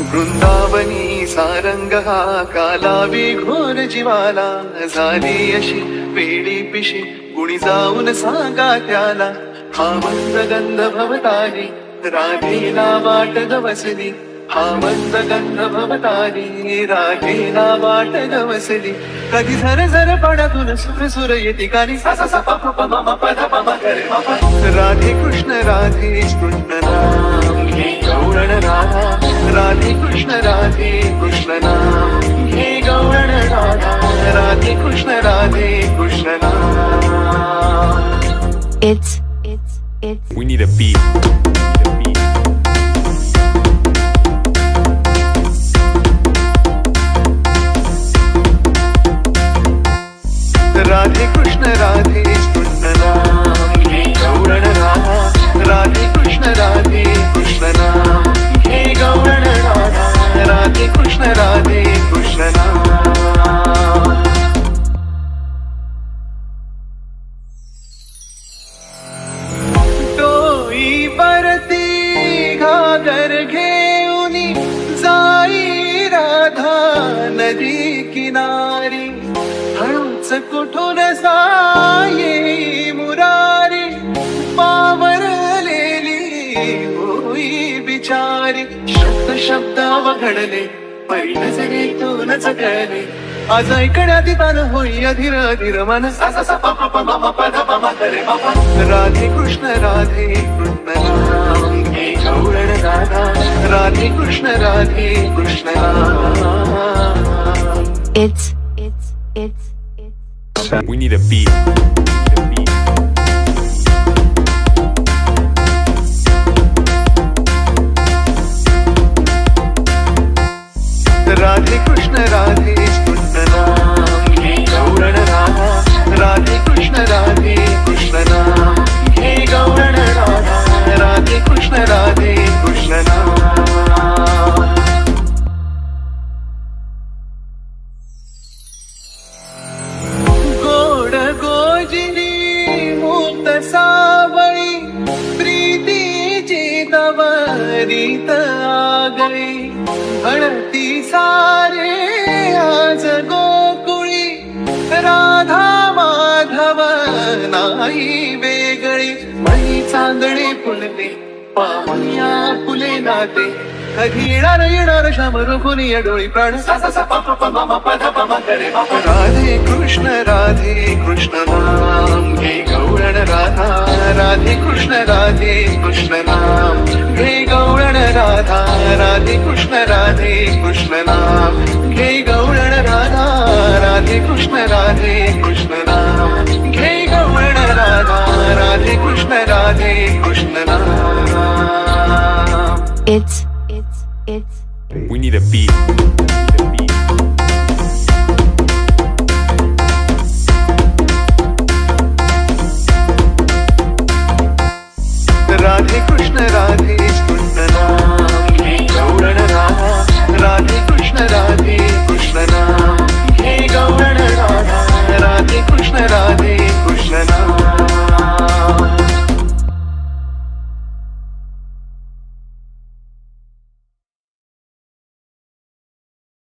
वृंदावनी सारंग हा कालावी घोर जीवाला झाली अशी वेडी पिशी कुणी जाऊन सांगा त्याला हा मंद गंध भवतारी राधेला वाट गवसली हा मंद गंध भवतारी राधेला वाट गवसली कधी झर झर पाण्यातून सुर सुर येते कानी सा सा सा प प प म म प ध प म ग रे म प राधे कृष्ण नाम घे गौरण राधा राधे कृष्ण नाम घे गौरण राधा राधे कृष्ण नाम It's We need a beat. Radhe Krishna नाम घे गौरण राधा राधे कृष्ण नाम घे गौरण राधा राधे कृष्ण नाम टोई परती घागर घेऊनी जाई राधा नदी किनारी हळूच कुठून साये मुरारी पावरलेली होई बिचारी शब्द वघडले पै नजरेतूनच कळले आज ऐकण्यात तान होई अधीर अधीर मन सा सा सा प प प म म प ध प म ग रे म प राधे कृष्ण नाम घे गौरण राधा राधे कृष्ण नाम it's We need a beat. Radhe Krishna नाम घे गौरण राधा राधे कृष्ण नाम घे गौरण राधा राधे कृष्ण नाम गोड गोजिनी मुक्त सावळी प्रीतीची नवरीत आगळी हळती सारे आज गोकुळी राधा माधव नाही वेगळी मणी चांदणे फुलते पाहुण्या फुले नाते कधी येणार श्याम रुकुनी डोळी प्राण सा सा सा प प प म म प ध प म ग रे म प राधे कृष्ण नाम घे गौरण राधा राधे कृष्ण नाम घे गौरण राधा राधे कृष्ण नाम घे गौरण राधा राधे कृष्ण नाम घे गौरण राधा राधे कृष्ण नाम it's We need a beat. Radhe Krishna